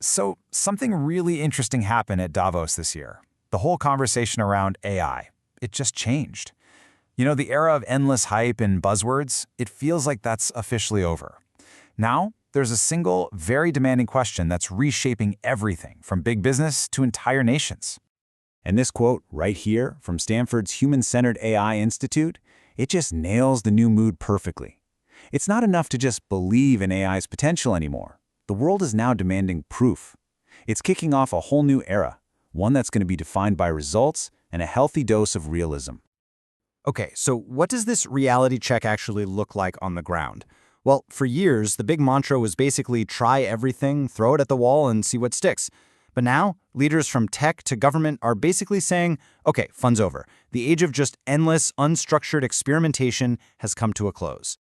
So something really interesting happened at Davos this year. The whole conversation around AI, it just changed. The era of endless hype and buzzwords, it feels like that's officially over. Now, there's a single, very demanding question that's reshaping everything from big business to entire nations. And this quote right here from Stanford's Human-Centered AI Institute, it just nails the new mood perfectly. It's not enough to just believe in AI's potential anymore. The world is now demanding proof. It's kicking off a whole new era, one that's going to be defined by results and a healthy dose of realism. Okay, so what does this reality check actually look like on the ground? Well, for years, the big mantra was basically try everything, throw it at the wall, and see what sticks. But now, leaders from tech to government are basically saying, okay, fun's over. The age of just endless, unstructured experimentation has come to a close.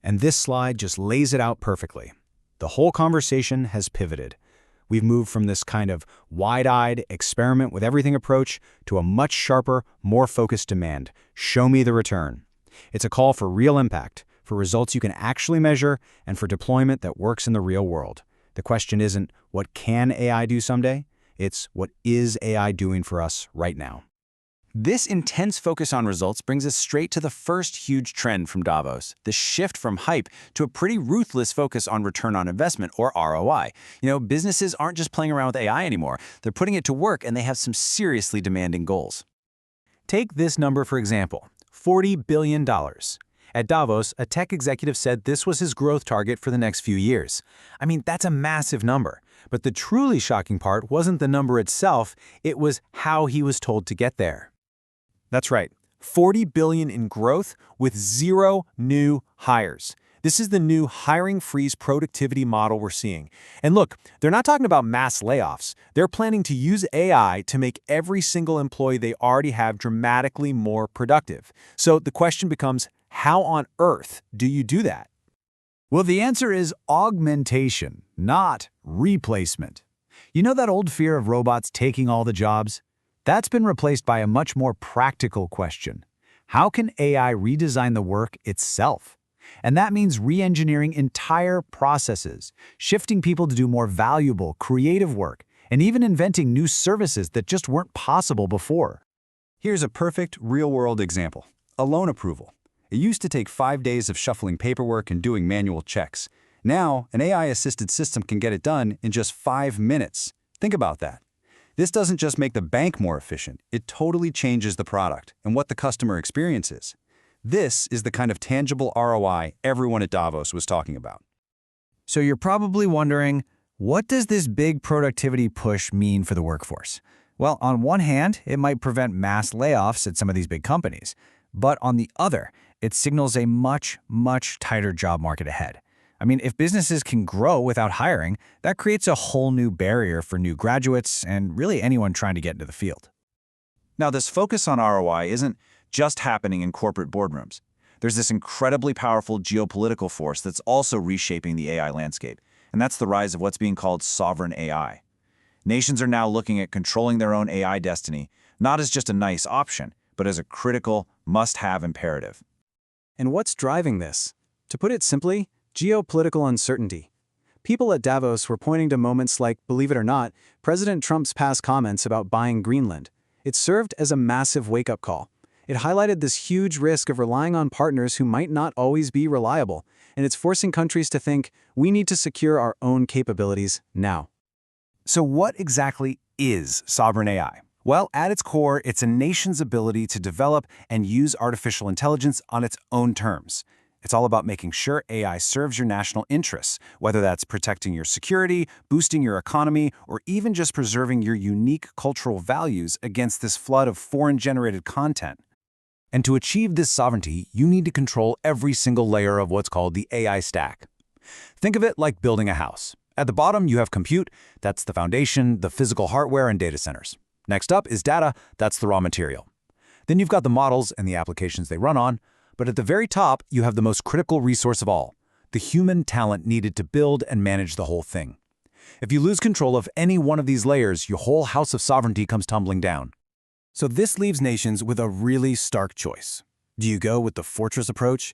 And this slide just lays it out perfectly. The whole conversation has pivoted. We've moved from this kind of wide-eyed, experiment with everything approach to a much sharper, more focused demand. Show me the return. It's a call for real impact, for results you can actually measure, and for deployment that works in the real world. The question isn't, what can AI do someday? It's, what is AI doing for us right now? This intense focus on results brings us straight to the first huge trend from Davos, the shift from hype to a pretty ruthless focus on return on investment, or ROI. Businesses aren't just playing around with AI anymore. They're putting it to work, and they have some seriously demanding goals. Take this number, for example, $40 billion. At Davos, a tech executive said this was his growth target for the next few years. I mean, that's a massive number. But the truly shocking part wasn't the number itself, it was how he was told to get there. That's right, $40 billion in growth with 0 new hires. This is the new hiring freeze productivity model we're seeing. And look, they're not talking about mass layoffs. They're planning to use AI to make every single employee they already have dramatically more productive. So the question becomes, how on earth do you do that? Well, the answer is augmentation, not replacement. You know that old fear of robots taking all the jobs? That's been replaced by a much more practical question. How can AI redesign the work itself? And that means re-engineering entire processes, shifting people to do more valuable, creative work, and even inventing new services that just weren't possible before. Here's a perfect, real-world example. A loan approval. It used to take 5 days of shuffling paperwork and doing manual checks. Now, an AI-assisted system can get it done in just 5 minutes. Think about that. This doesn't just make the bank more efficient, it totally changes the product and what the customer experiences. This is the kind of tangible ROI everyone at Davos was talking about. So you're probably wondering, what does this big productivity push mean for the workforce? Well, on one hand, it might prevent mass layoffs at some of these big companies. But on the other, it signals a much, much tighter job market ahead. I mean, if businesses can grow without hiring, that creates a whole new barrier for new graduates and really anyone trying to get into the field. Now, this focus on ROI isn't just happening in corporate boardrooms. There's this incredibly powerful geopolitical force that's also reshaping the AI landscape, and that's the rise of what's being called sovereign AI. Nations are now looking at controlling their own AI destiny, not as just a nice option, but as a critical, must-have imperative. And what's driving this? To put it simply, geopolitical uncertainty. People at Davos were pointing to moments like, believe it or not, President Trump's past comments about buying Greenland. It served as a massive wake-up call. It highlighted this huge risk of relying on partners who might not always be reliable, and it's forcing countries to think, we need to secure our own capabilities now. So what exactly is sovereign AI? Well, at its core, it's a nation's ability to develop and use artificial intelligence on its own terms. It's all about making sure AI serves your national interests, whether that's protecting your security, boosting your economy, or even just preserving your unique cultural values against this flood of foreign-generated content. And to achieve this sovereignty, you need to control every single layer of what's called the AI stack. Think of it like building a house. At the bottom, you have compute, that's the foundation, the physical hardware and data centers. Next up is data, that's the raw material. Then you've got the models and the applications they run on, but at the very top, you have the most critical resource of all, the human talent needed to build and manage the whole thing. If you lose control of any one of these layers, your whole house of sovereignty comes tumbling down. So this leaves nations with a really stark choice. Do you go with the fortress approach,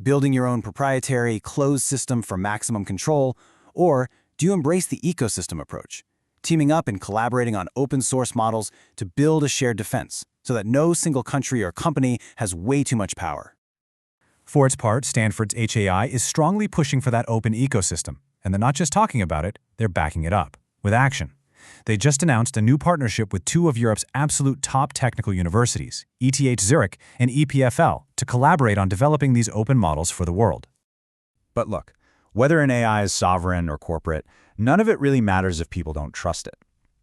building your own proprietary, closed system for maximum control, or Do you embrace the ecosystem approach, teaming up and collaborating on open-source models to build a shared defense so that no single country or company has way too much power? For its part, Stanford's HAI is strongly pushing for that open ecosystem, and they're not just talking about it, they're backing it up, with action. They just announced a new partnership with two of Europe's absolute top technical universities, ETH Zurich and EPFL, to collaborate on developing these open models for the world. But look, whether an AI is sovereign or corporate, none of it really matters if people don't trust it.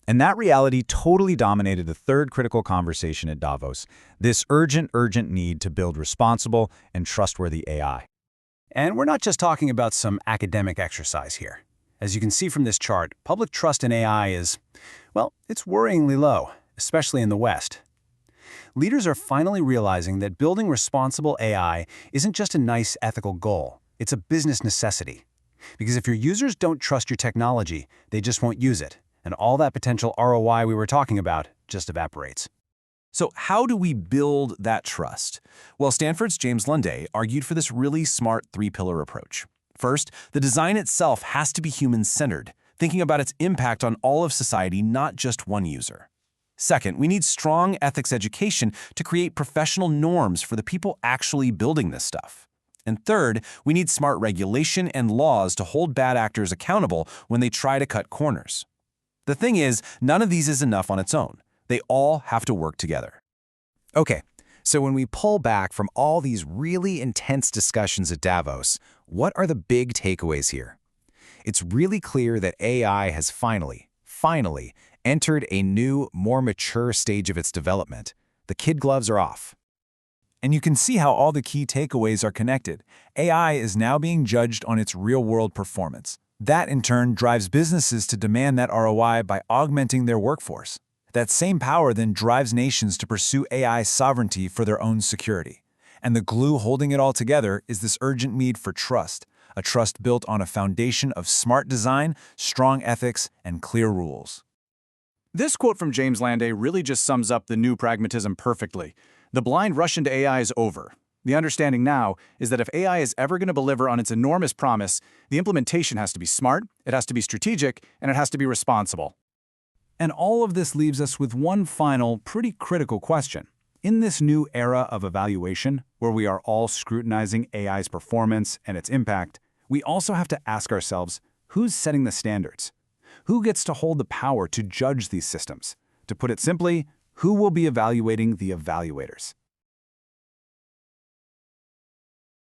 And that reality totally dominated the third critical conversation at Davos, this urgent need to build responsible and trustworthy AI. And we're not just talking about some academic exercise here. As you can see from this chart, public trust in AI is, well, it's worryingly low, especially in the West. Leaders are finally realizing that building responsible AI isn't just a nice ethical goal, it's a business necessity. Because if your users don't trust your technology, they just won't use it, and all that potential ROI we were talking about just evaporates. So how do we build that trust? Well, Stanford's James Landay argued for this really smart three-pillar approach. First, the design itself has to be human-centered, thinking about its impact on all of society, not just one user. Second, we need strong ethics education to create professional norms for the people actually building this stuff. And third, we need smart regulation and laws to hold bad actors accountable when they try to cut corners. The thing is, none of these is enough on its own. They all have to work together. Okay, so when we pull back from all these really intense discussions at Davos, what are the big takeaways here? It's really clear that AI has finally entered a new, more mature stage of its development. The kid gloves are off. And you can see how all the key takeaways are connected. AI is now being judged on its real-world performance. That, in turn, drives businesses to demand that ROI by augmenting their workforce. That same power then drives nations to pursue AI sovereignty for their own security. And the glue holding it all together is this urgent need for trust, a trust built on a foundation of smart design, strong ethics, and clear rules. This quote from James Landay really just sums up the new pragmatism perfectly. The blind rush into AI is over. The understanding now is that if AI is ever going to deliver on its enormous promise, the implementation has to be smart, it has to be strategic, and it has to be responsible. And all of this leaves us with one final, pretty critical question. In this new era of evaluation, where we are all scrutinizing AI's performance and its impact, we also have to ask ourselves, who's setting the standards? Who gets to hold the power to judge these systems? To put it simply, who will be evaluating the evaluators?